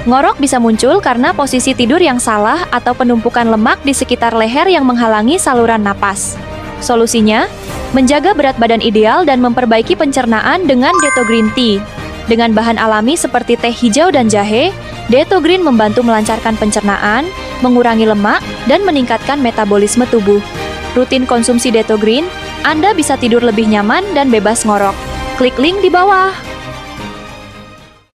Ngorok bisa muncul karena posisi tidur yang salah atau penumpukan lemak di sekitar leher yang menghalangi saluran napas. Solusinya, menjaga berat badan ideal dan memperbaiki pencernaan dengan Deto Green Tea. Dengan bahan alami seperti teh hijau dan jahe, Deto Green membantu melancarkan pencernaan, mengurangi lemak, dan meningkatkan metabolisme tubuh. Rutin konsumsi Deto Green, Anda bisa tidur lebih nyaman dan bebas ngorok. Klik link di bawah.